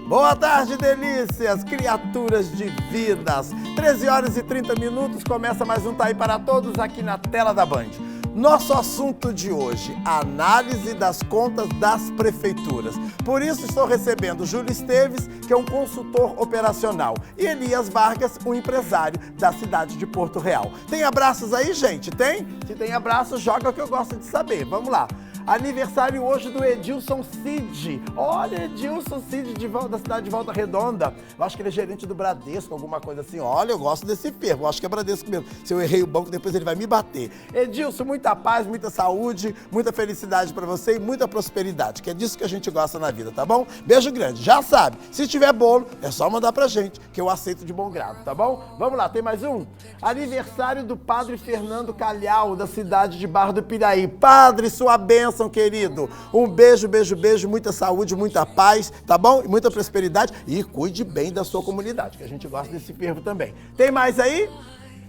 Boa tarde, delícias, criaturas divinas. 13 horas e 30 minutos, começa mais um Tá Aí para Todos aqui na tela da Band. Nosso assunto de hoje, análise das contas das prefeituras. Por isso estou recebendo Júlio Esteves, que é um consultor operacional, e Elias Vargas, um empresário da cidade de Porto Real. Tem abraços aí, gente? Tem? Se tem abraços, joga que eu gosto de saber. Vamos lá. Aniversário hoje do Edilson Cid. Olha, Edilson Cid da cidade de Volta Redonda. Eu acho que ele é gerente do Bradesco, alguma coisa assim. Olha, eu gosto desse ferro. Eu acho que é Bradesco mesmo. Se eu errei o banco, depois ele vai me bater. Edilson, muita paz, muita saúde, muita felicidade pra você e muita prosperidade, que é disso que a gente gosta na vida, tá bom? Beijo grande. Já sabe, se tiver bolo, é só mandar pra gente, que eu aceito de bom grado, tá bom? Vamos lá, tem mais um? Aniversário do Padre Fernando Calhau, da cidade de Barra do Piraí. Padre, sua bênção, querido. Um beijo, beijo, beijo, muita saúde, muita paz, tá bom? E muita prosperidade. E cuide bem da sua comunidade, que a gente gosta desse fervo também. Tem mais aí?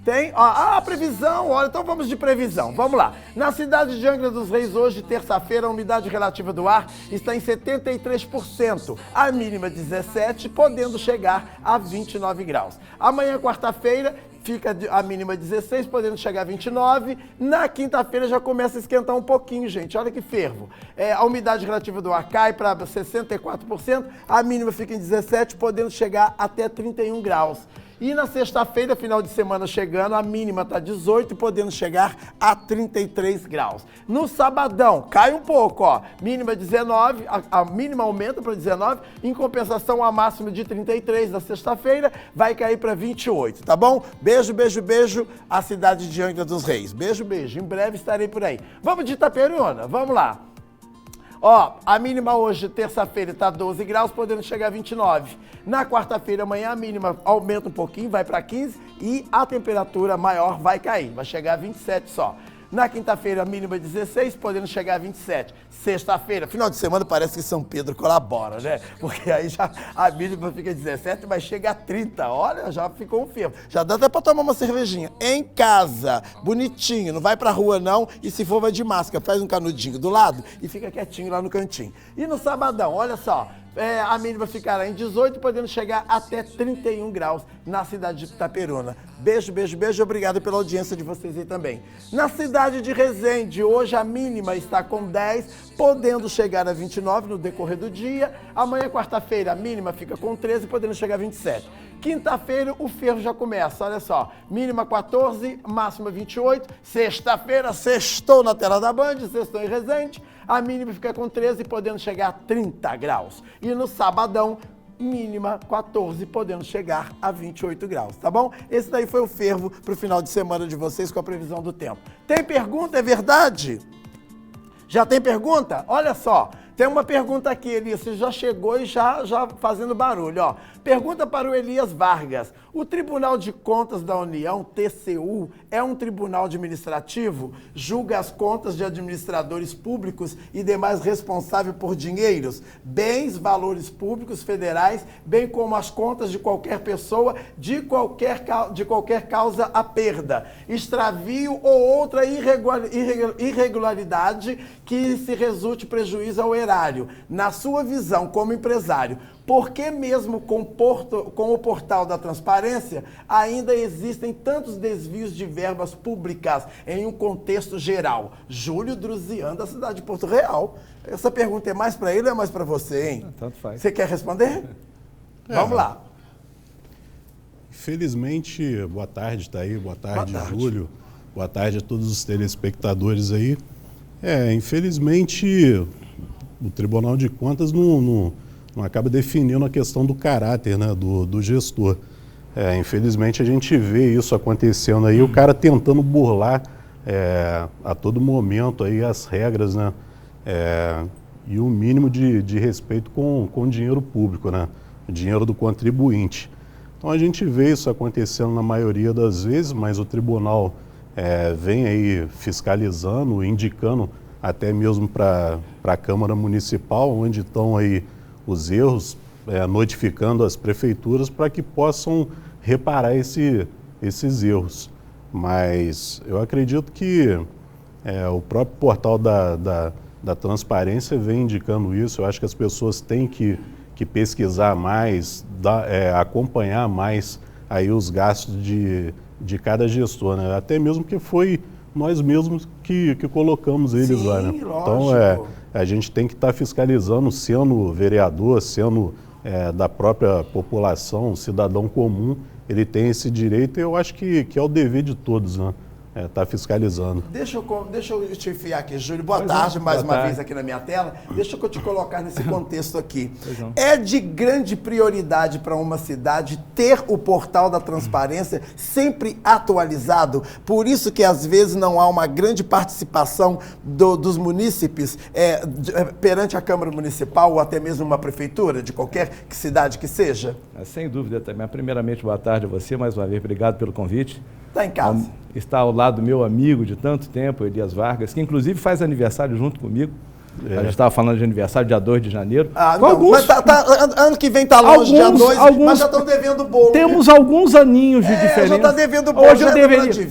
Tem? Ó, a previsão, olha, então vamos de previsão. Vamos lá. Na cidade de Angra dos Reis, hoje, terça-feira, a umidade relativa do ar está em 73%. A mínima 17, podendo chegar a 29 graus. Amanhã, quarta-feira, fica a mínima 16, podendo chegar a 29. Na quinta-feira já começa a esquentar um pouquinho, gente. Olha que fervo. A umidade relativa do ar cai para 64%, a mínima fica em 17, podendo chegar até 31 graus. E na sexta-feira, final de semana chegando, a mínima está 18, podendo chegar a 33 graus. No sabadão, cai um pouco, ó. Mínima 19, a mínima aumenta para 19, em compensação a máxima de 33 na sexta-feira, vai cair para 28, tá bom? Beijo, beijo, beijo, a cidade de Angra dos Reis. Beijo, beijo, em breve estarei por aí. Vamos de Itaperuna, vamos lá. Ó, a mínima hoje, terça-feira, está 12 graus, podendo chegar a 29. Na quarta-feira, amanhã, a mínima aumenta um pouquinho, vai para 15 e a temperatura maior vai cair, vai chegar a 27 só. Na quinta-feira, a mínima 16, podendo chegar a 27. Sexta-feira, final de semana, parece que São Pedro colabora, né? Porque aí já a mínima fica 17, mas chega a 30. Olha, já ficou um fervo. Já dá até pra tomar uma cervejinha. Em casa, bonitinho, não vai pra rua não. E se for, vai de máscara, faz um canudinho do lado e fica quietinho lá no cantinho. E no sabadão, olha só. A mínima ficará em 18, podendo chegar até 31 graus na cidade de Itaperuna. Beijo, beijo, beijo. Obrigado pela audiência de vocês aí também. Na cidade de Resende, hoje a mínima está com 10, podendo chegar a 29 no decorrer do dia. Amanhã, quarta-feira, a mínima fica com 13, podendo chegar a 27. Quinta-feira, o ferro já começa, olha só. Mínima 14, máxima 28. Sexta-feira, sextou na tela da Band, sextou em Resende. A mínima fica com 13, podendo chegar a 30 graus. E no sabadão, mínima 14, podendo chegar a 28 graus, tá bom? Esse daí foi o fervo pro final de semana de vocês com a previsão do tempo. Tem pergunta, é verdade? Já tem pergunta? Olha só. Tem uma pergunta aqui, Elias, você já chegou e já fazendo barulho, ó. Pergunta para o Elias Vargas. O Tribunal de Contas da União, TCU, é um tribunal administrativo? Julga as contas de administradores públicos e demais responsáveis por dinheiros, bens, valores públicos federais, bem como as contas de qualquer pessoa, de qualquer causa a perda, extravio ou outra irregularidade que se resulte prejuízo ao erário. Na sua visão como empresário, por que mesmo com o portal da transparência ainda existem tantos desvios de verbas públicas em um contexto geral? Júlio Druzian, da cidade de Porto Real. Essa pergunta é mais para ele ou é mais para você, hein? Tanto faz. Você quer responder? Vamos lá. Infelizmente, boa tarde, Thaí, boa tarde, Júlio. Boa tarde a todos os telespectadores aí. Infelizmente, o Tribunal de Contas não acaba definindo a questão do caráter, né, do gestor. Infelizmente a gente vê isso acontecendo aí, o cara tentando burlar a todo momento aí as regras, né, e o mínimo de respeito com o dinheiro público, né, o dinheiro do contribuinte. Então a gente vê isso acontecendo na maioria das vezes, mas o tribunal vem aí fiscalizando, indicando até mesmo para a Câmara Municipal, onde estão aí os erros, notificando as prefeituras para que possam reparar esses erros. Mas eu acredito que o próprio portal da transparência vem indicando isso. Eu acho que as pessoas têm que pesquisar mais, acompanhar mais aí os gastos de cada gestor, né? Até mesmo que foi nós mesmos que colocamos eles. Sim, lá, né? lógico. Então, a gente tem que estar fiscalizando, sendo vereador, sendo da própria população, cidadão comum, ele tem esse direito e eu acho que é o dever de todos, né? Tá fiscalizando. Deixa eu te enfiar aqui, Júlio. Boa tarde, mais uma vez aqui na minha tela. Deixa eu te colocar nesse contexto aqui. É de grande prioridade para uma cidade ter o portal da transparência sempre atualizado. Por isso que às vezes não há uma grande participação dos munícipes perante a Câmara Municipal ou até mesmo uma prefeitura de qualquer cidade que seja. Sem dúvida também. Primeiramente, boa tarde a você mais uma vez. Obrigado pelo convite. Está em casa. Está ao lado do meu amigo de tanto tempo, Elias Vargas, que inclusive faz aniversário junto comigo. A gente estava falando de aniversário, dia 2 de janeiro. Mas ano que vem está longe, dia 2, mas já estão devendo bolo. Temos alguns aninhos de diferença. Já está devendo bolo.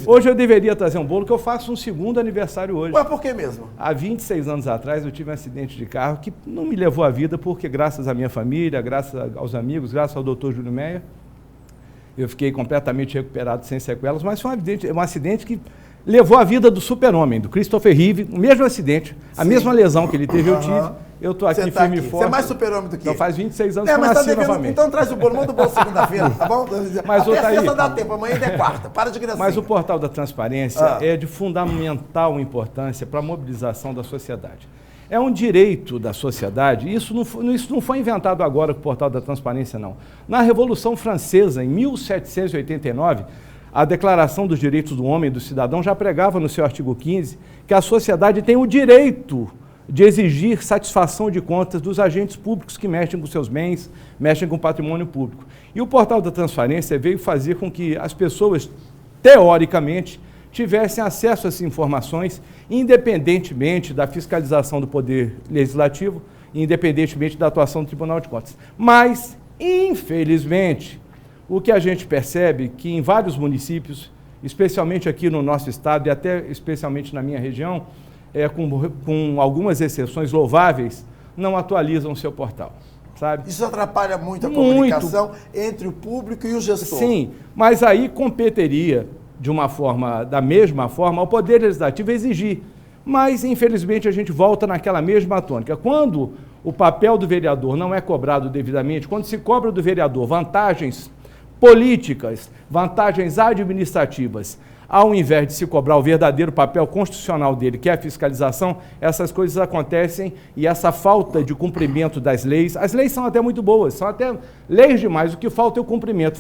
Hoje eu deveria trazer um bolo, que eu faço um segundo aniversário hoje. Mas por que mesmo? Há 26 anos atrás eu tive um acidente de carro que não me levou à vida, porque graças à minha família, graças aos amigos, graças ao Dr. Júlio Meia, eu fiquei completamente recuperado, sem sequelas, mas foi um acidente que levou a vida do super-homem, do Christopher Reeve, o mesmo acidente, a mesma lesão que ele teve, eu tive. Eu estou aqui firme e forte. Você é mais super-homem do que ele. Então faz 26 anos que eu nasci nasci novamente. Então traz o bolo, manda o bolo segunda-feira, tá bom? Mas até sexta dá tempo, amanhã ainda é quarta, para de gracinha. Mas o portal da transparência é de fundamental importância para a mobilização da sociedade. É um direito da sociedade, isso não foi inventado agora com o portal da transparência, não. Na Revolução Francesa, em 1789, a Declaração dos Direitos do Homem e do Cidadão já pregava no seu artigo 15 que a sociedade tem o direito de exigir satisfação de contas dos agentes públicos que mexem com seus bens, mexem com o patrimônio público. E o portal da transparência veio fazer com que as pessoas, teoricamente, tivessem acesso a essas informações, independentemente da fiscalização do Poder Legislativo, independentemente da atuação do Tribunal de Contas. Mas, infelizmente, o que a gente percebe é que em vários municípios, especialmente aqui no nosso estado e até especialmente na minha região, com algumas exceções louváveis, não atualizam o seu portal. Sabe? Isso atrapalha muito a comunicação entre o público e o gestor. Sim, mas aí competeria da mesma forma, ao Poder Legislativo exigir. Mas, infelizmente, a gente volta naquela mesma tônica. Quando o papel do vereador não é cobrado devidamente, quando se cobra do vereador vantagens políticas, vantagens administrativas, ao invés de se cobrar o verdadeiro papel constitucional dele, que é a fiscalização, essas coisas acontecem e essa falta de cumprimento das leis, as leis são até muito boas, são até leis demais, o que falta é o cumprimento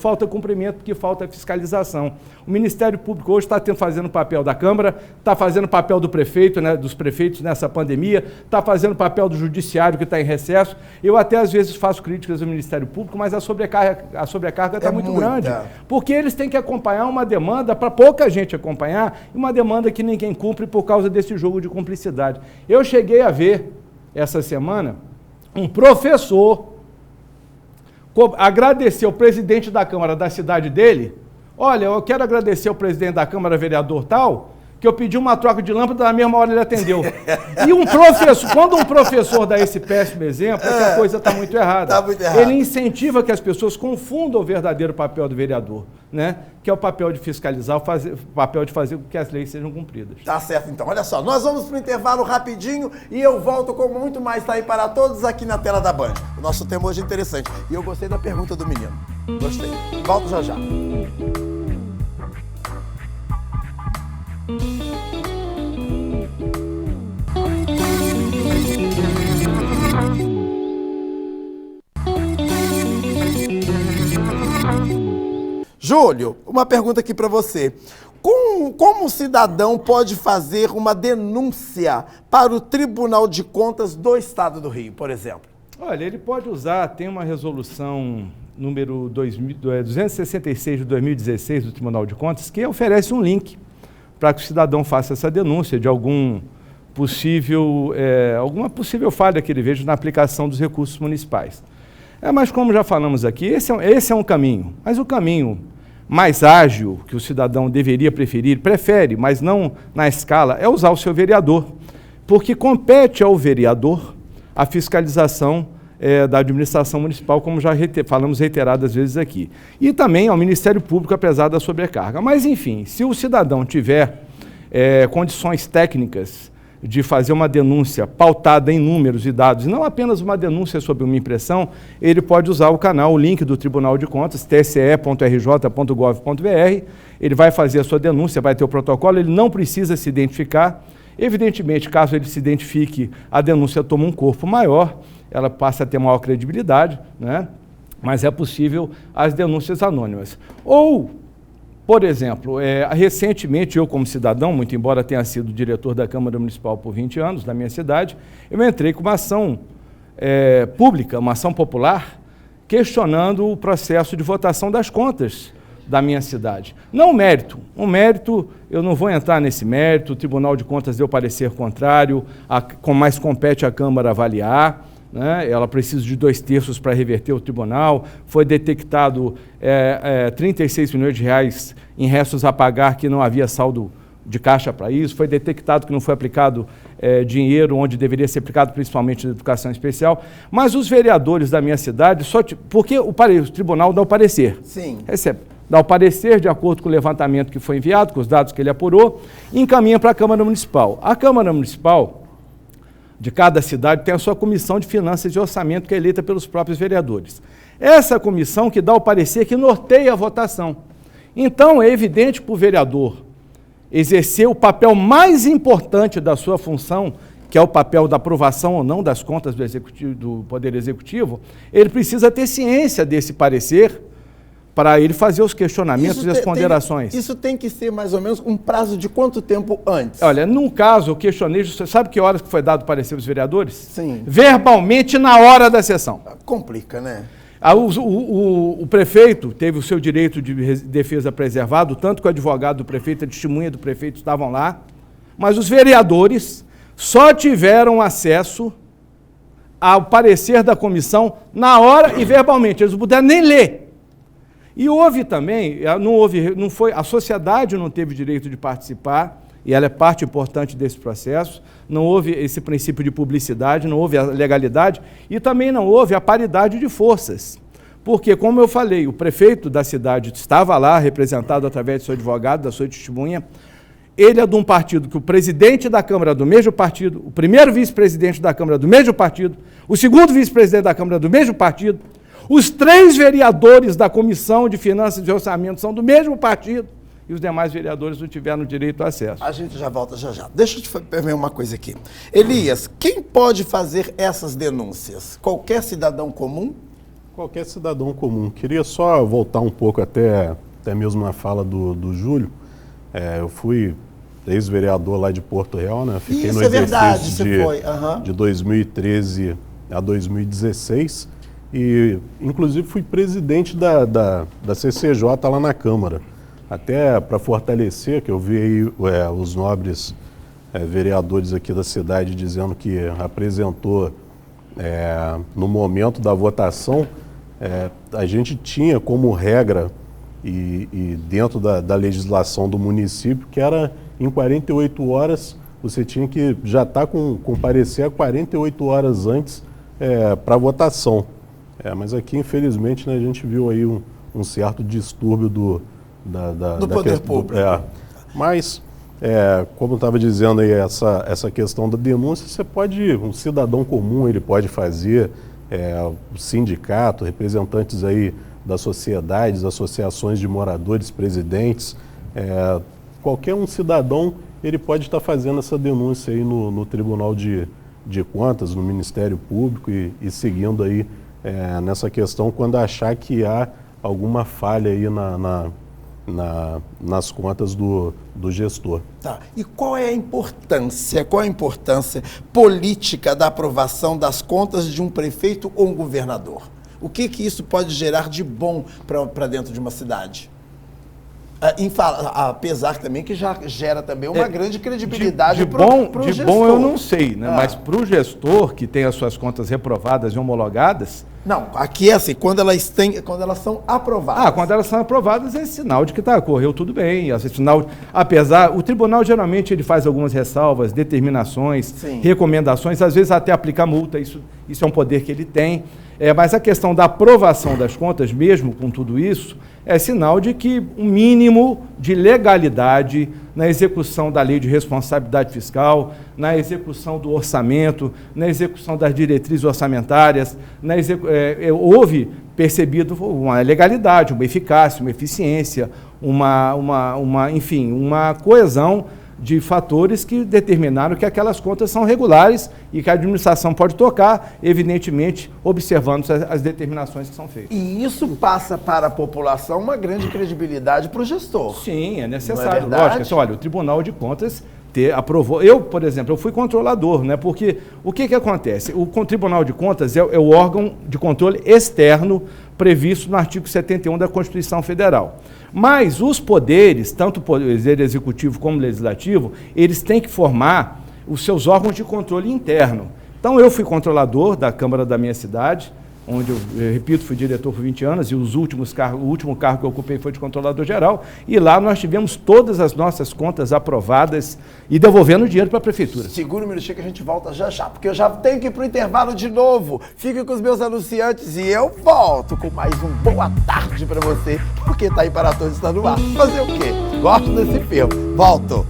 porque falta a fiscalização. O Ministério Público hoje está fazendo o papel da Câmara, está fazendo o papel do prefeito, né, dos prefeitos nessa pandemia, está fazendo o papel do Judiciário que está em recesso. Eu até às vezes faço críticas ao Ministério Público, mas a sobrecarga está muito grande, porque eles têm que acompanhar uma demanda para pouca gente acompanhar, e uma demanda que ninguém cumpre por causa desse jogo de cumplicidade. Eu cheguei a ver, essa semana, um professor agradecer ao presidente da Câmara da cidade dele. Olha, eu quero agradecer ao presidente da Câmara, vereador tal, que eu pedi uma troca de lâmpada, na mesma hora ele atendeu. E quando um professor dá esse péssimo exemplo, é que a coisa está muito errada. Tá muito errado. Ele incentiva que as pessoas confundam o verdadeiro papel do vereador, né? Que é o papel de fiscalizar, o papel de fazer com que as leis sejam cumpridas. Tá certo, então. Olha só, nós vamos para o intervalo rapidinho e eu volto com muito mais Tá Aí para Todos aqui na tela da Band. O nosso tema hoje é interessante. E eu gostei da pergunta do menino. Gostei. Volto já já. Júlio, uma pergunta aqui para você. Como o cidadão pode fazer uma denúncia para o Tribunal de Contas do Estado do Rio, por exemplo? Olha, ele pode usar, tem uma resolução número 266 de 2016 do Tribunal de Contas, que oferece um link para que o cidadão faça essa denúncia de algum alguma possível falha que ele veja na aplicação dos recursos municipais. Mas como já falamos aqui, esse é um caminho, mas o caminho mais ágil que o cidadão deveria prefere, mas não na escala, é usar o seu vereador, porque compete ao vereador a fiscalização da administração municipal, como já falamos reiteradas vezes aqui. E também ao Ministério Público, apesar da sobrecarga. Mas, enfim, se o cidadão tiver condições técnicas de fazer uma denúncia pautada em números e dados, e não apenas uma denúncia sobre uma impressão, ele pode usar o link do Tribunal de Contas, tse.rj.gov.br, ele vai fazer a sua denúncia, vai ter o protocolo, ele não precisa se identificar. Evidentemente, caso ele se identifique, a denúncia toma um corpo maior, ela passa a ter maior credibilidade, né? Mas é possível as denúncias anônimas. Ou, por exemplo, recentemente eu como cidadão, muito embora tenha sido diretor da Câmara Municipal por 20 anos, da minha cidade, eu entrei com uma ação pública, uma ação popular, questionando o processo de votação das contas da minha cidade. Não o mérito. O mérito, eu não vou entrar nesse mérito, o Tribunal de Contas deu parecer contrário, mas compete à Câmara avaliar, né? Ela precisa de 2/3 para reverter o tribunal, foi detectado 36 milhões de reais em restos a pagar que não havia saldo de caixa para isso, foi detectado que não foi aplicado dinheiro onde deveria ser aplicado, principalmente na educação especial, mas os vereadores da minha cidade, porque o tribunal dá o parecer. Sim. Recebe. Dá o parecer de acordo com o levantamento que foi enviado, com os dados que ele apurou, e encaminha para a Câmara Municipal. A Câmara Municipal de cada cidade tem a sua comissão de finanças e orçamento, que é eleita pelos próprios vereadores. Essa comissão que dá o parecer que norteia a votação. Então, é evidente que o vereador exercer o papel mais importante da sua função, que é o papel da aprovação ou não das contas do Poder Executivo, ele precisa ter ciência desse parecer para ele fazer os questionamentos e as ponderações. Isso tem que ser mais ou menos um prazo de quanto tempo antes? Olha, num caso, eu questionei, você sabe que horas que foi dado o parecer dos vereadores? Sim. Verbalmente na hora da sessão. Complica, né? O prefeito teve o seu direito de defesa preservado, tanto que o advogado do prefeito, a testemunha do prefeito estavam lá, mas os vereadores só tiveram acesso ao parecer da comissão na hora e verbalmente, eles não puderam nem ler. E houve também, a sociedade não teve direito de participar, e ela é parte importante desse processo, não houve esse princípio de publicidade, não houve a legalidade, e também não houve a paridade de forças. Porque, como eu falei, o prefeito da cidade estava lá, representado através do seu advogado, da sua testemunha, ele é de um partido que o presidente da Câmara é do mesmo partido, o primeiro vice-presidente da Câmara é do mesmo partido, o segundo vice-presidente da Câmara é do mesmo partido, os 3 vereadores da Comissão de Finanças e Orçamento são do mesmo partido e os demais vereadores não tiveram direito a acesso. A gente já volta já. Deixa eu te perguntar uma coisa aqui. Elias, quem pode fazer essas denúncias? Qualquer cidadão comum? Qualquer cidadão comum. Queria só voltar um pouco até mesmo na fala do Júlio. Eu fui ex-vereador lá de Porto Real, né? Fiquei Isso no é verdade, exercício você foi. Uhum. de 2013 a 2016 e, inclusive, fui presidente da CCJ lá na Câmara. Até para fortalecer, que eu vi aí os nobres vereadores aqui da cidade dizendo que apresentou no momento da votação, a gente tinha como regra e dentro da legislação do município que era em 48 horas, você tinha que já estar com parecer 48 horas antes para votação. Mas aqui, infelizmente, né, a gente viu aí um certo distúrbio do poder público. Mas, como eu estava dizendo aí, essa questão da denúncia, um cidadão comum, ele pode fazer, o sindicato, representantes aí das sociedades, associações de moradores, presidentes, qualquer um cidadão, ele pode estar fazendo essa denúncia aí no Tribunal de Contas, no Ministério Público e seguindo aí nessa questão quando achar que há alguma falha aí nas contas do gestor. Tá. E qual é a importância política da aprovação das contas de um prefeito ou um governador? O que isso pode gerar de bom para dentro de uma cidade? Apesar também que já gera também uma grande credibilidade de pro gestor. bom eu não sei, né? Mas para o gestor que tem as suas contas reprovadas e homologadas... Não, aqui é assim, quando elas são aprovadas. Quando elas são aprovadas é sinal de que correu tudo bem. O tribunal geralmente ele faz algumas ressalvas, determinações, Sim. recomendações, às vezes até aplica multa, isso é um poder que ele tem. Mas a questão da aprovação das contas, mesmo com tudo isso, é sinal de que um mínimo de legalidade na execução da lei de responsabilidade fiscal, na execução do orçamento, na execução das diretrizes orçamentárias, houve percebido uma legalidade, uma eficácia, uma eficiência, enfim, uma coesão de fatores que determinaram que aquelas contas são regulares e que a administração pode tocar, evidentemente, observando as determinações que são feitas. E isso passa para a população uma grande credibilidade para o gestor. Sim, é necessário. Não é verdade? Lógico, assim, olha, o Tribunal de Contas aprovou. Eu, por exemplo, eu fui controlador, né? Porque o que acontece? O Tribunal de Contas é o órgão de controle externo previsto no artigo 71 da Constituição Federal. Mas os poderes, tanto o poder executivo como o legislativo, eles têm que formar os seus órgãos de controle interno. Então, eu fui controlador da Câmara da minha cidade, onde eu repito, fui diretor por 20 anos, e o último cargo que eu ocupei foi de controlador geral, e lá nós tivemos todas as nossas contas aprovadas e devolvendo dinheiro para a prefeitura. Segura um minutinho que a gente volta já, porque eu já tenho que ir para o intervalo de novo. Fique com os meus anunciantes e eu volto com mais um boa tarde para você, porque Tá Aí Para Todos está no ar. Fazer o quê? Gosto desse filme. Volto.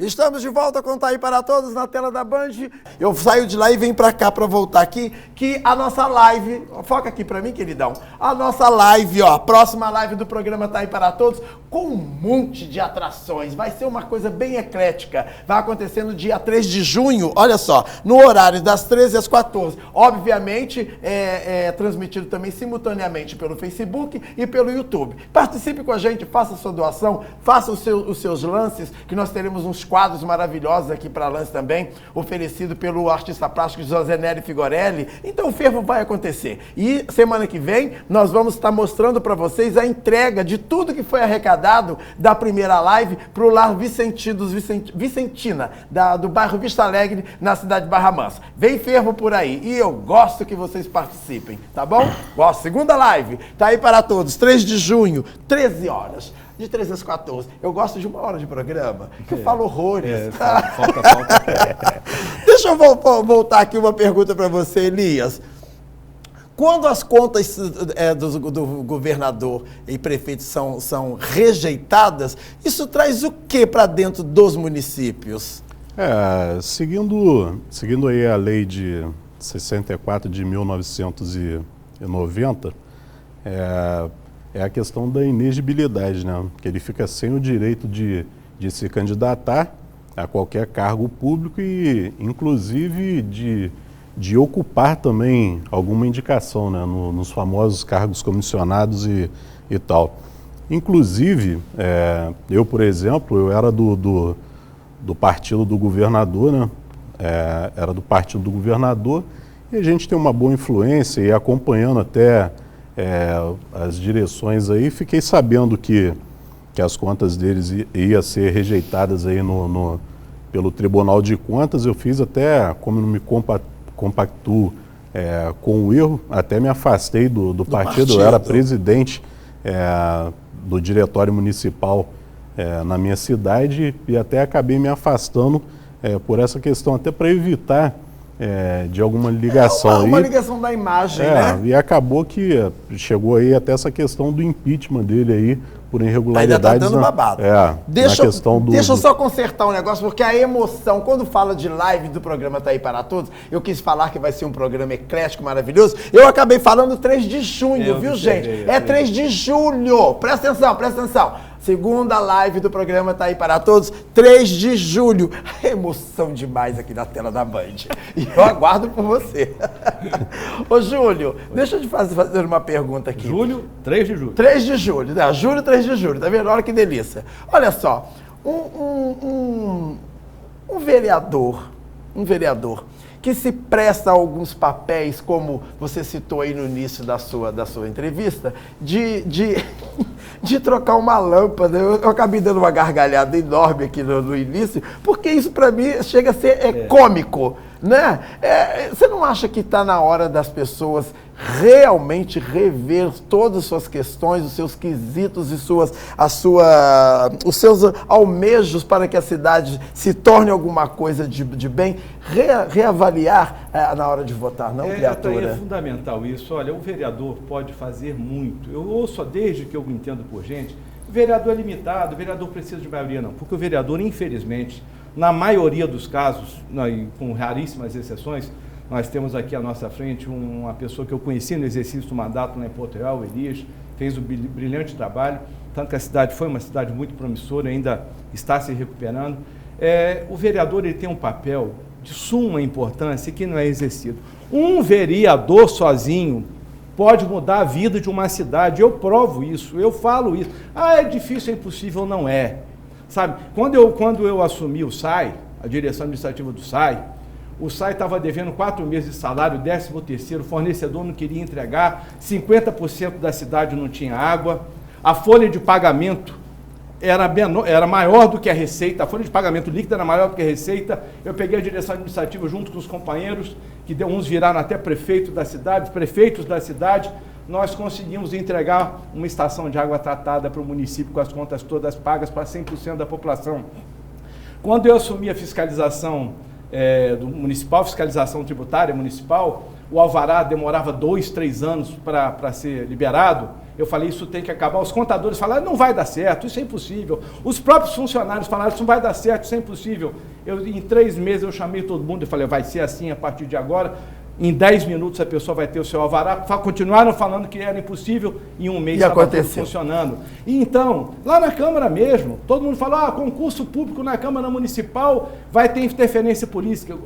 Estamos de volta com Tá Aí Para Todos na tela da Band. Eu saio de lá e venho pra cá pra voltar aqui, que a nossa live, foca aqui pra mim, queridão, a nossa live, a próxima live do programa Tá Aí Para Todos, com um monte de atrações, vai ser uma coisa bem eclética, vai acontecer no dia 3 de junho, olha só, no horário das 13 às 14, obviamente é transmitido também simultaneamente pelo Facebook e pelo YouTube. Participe com a gente, faça a sua doação, faça os seus lances, que nós teremos uns quadros maravilhosos aqui para lance também, oferecido pelo artista plástico José Nery Figorelli. Então o fervo vai acontecer. E semana que vem nós vamos estar mostrando para vocês a entrega de tudo que foi arrecadado da primeira live para o Lar Vicentina, do bairro Vista Alegre, na cidade de Barra Mansa. Vem fervo por aí. E eu gosto que vocês participem, tá bom? Gosto. Segunda live, Tá Aí Para Todos, 3 de junho, 13 horas. De 13 às 14. Eu gosto de 1 hora de programa, que eu falo horrores. Falta. Deixa eu voltar aqui uma pergunta para você, Elias. Quando as contas do governador e prefeito são rejeitadas, isso traz o que para dentro dos municípios? Seguindo aí a lei de 64 de 1990, é a questão da inegibilidade, né? Que ele fica sem o direito de se candidatar a qualquer cargo público e, inclusive, de ocupar também alguma indicação, né? Nos famosos cargos comissionados e tal. Inclusive, eu, por exemplo, eu era do partido do governador, né? Era do partido do governador e a gente tem uma boa influência e acompanhando até as direções aí, fiquei sabendo que as contas deles iam ser rejeitadas aí pelo Tribunal de Contas. Eu fiz até, como não me compactuo com o erro, até me afastei do partido. Eu era presidente do diretório municipal na minha cidade e até acabei me afastando por essa questão, até para evitar de alguma ligação. Uma ligação da imagem, né? E acabou que chegou aí até essa questão do impeachment dele aí, por irregularidades. Ainda tá dando babado. Deixa eu só consertar um negócio, porque a emoção, quando fala de live do programa Tá Aí Para Todos, eu quis falar que vai ser um programa eclético, maravilhoso, eu acabei falando 3 de junho, viu, gente? 3 de julho. Presta atenção. Segunda live do programa Tá Aí Para Todos, 3 de julho. Emoção demais aqui na tela da Band. E eu aguardo por você. Ô, Júlio, deixa eu te fazer uma pergunta aqui. Julho, 3 de julho. 3 de julho, né? Julho, 3 de julho. Tá vendo? Olha que delícia. Olha só, um vereador que se presta a alguns papéis, como você citou aí no início da sua entrevista, de trocar uma lâmpada. Eu acabei dando uma gargalhada enorme aqui no início, porque isso para mim chega a ser cômico, né? Você não acha que está na hora das pessoas realmente rever todas as suas questões, os seus quesitos e os seus almejos para que a cidade se torne alguma coisa de bem, reavaliar na hora de votar, não, criatura? É fundamental isso. Olha, o vereador pode fazer muito. Eu ouço desde que eu entendo por gente, o vereador é limitado, o vereador precisa de maioria não, porque o vereador, infelizmente, na maioria dos casos, com raríssimas exceções, nós temos aqui à nossa frente uma pessoa que eu conheci no exercício do mandato lá em Porto Real, o Elias, fez um brilhante trabalho, tanto que a cidade foi uma cidade muito promissora, ainda está se recuperando. O vereador ele tem um papel de suma importância que não é exercido. Um vereador sozinho pode mudar a vida de uma cidade, eu provo isso, eu falo isso. É difícil, é impossível, não é. Sabe, quando eu assumi o SAI, a direção administrativa do SAI, o SAI estava devendo 4 meses de salário, 13º, o fornecedor não queria entregar, 50% da cidade não tinha água, a folha de pagamento era maior do que a receita, a folha de pagamento líquida era maior do que a receita. Eu peguei a direção administrativa junto com os companheiros, que uns viraram até prefeitos da cidade, nós conseguimos entregar uma estação de água tratada para o município com as contas todas pagas para 100% da população. Quando eu assumi a fiscalização fiscalização tributária municipal, o alvará demorava 2, 3 anos para ser liberado. Eu falei, isso tem que acabar. Os contadores falaram, não vai dar certo, isso é impossível. Os próprios funcionários falaram, isso não vai dar certo, isso é impossível. Em 3 meses eu chamei todo mundo e falei, vai ser assim a partir de agora. Em 10 minutos a pessoa vai ter o seu alvará. Continuaram falando que era impossível, em 1 mês estava tudo funcionando. E então, lá na Câmara mesmo, todo mundo falou, concurso público na Câmara Municipal vai ter interferência política.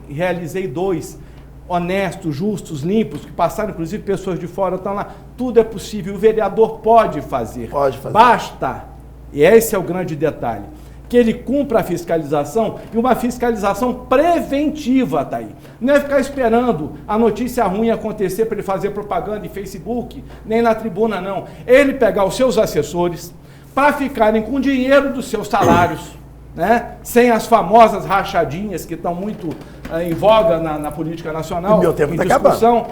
Realizei 2, honestos, justos, limpos, que passaram, inclusive, pessoas de fora, estão lá. Tudo é possível, o vereador pode fazer. Basta, e esse é o grande detalhe, que ele cumpra a fiscalização, e uma fiscalização preventiva, tá aí. Não é ficar esperando a notícia ruim acontecer para ele fazer propaganda em Facebook, nem na tribuna, não. Ele pegar os seus assessores para ficarem com dinheiro dos seus salários, né? Sem as famosas rachadinhas que estão muito em voga na política nacional, meu tempo em tá discussão,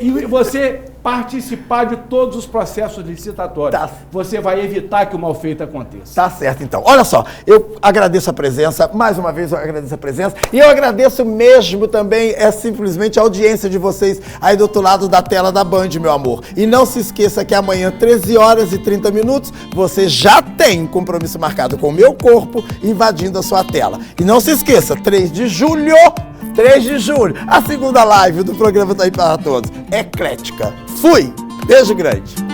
e você participar de todos os processos licitatórios. Você vai evitar que o mal feito aconteça. Tá certo, então. Olha só, eu agradeço a presença, mais uma vez eu agradeço a presença, e eu agradeço mesmo também, simplesmente a audiência de vocês aí do outro lado da tela da Band, meu amor. E não se esqueça que amanhã, 13h30, você já tem um compromisso marcado com o meu corpo invadindo a sua tela. E não se esqueça, 3 de julho, a segunda live do programa Tá Aí Para Todos. Eclética. Fui! Beijo grande.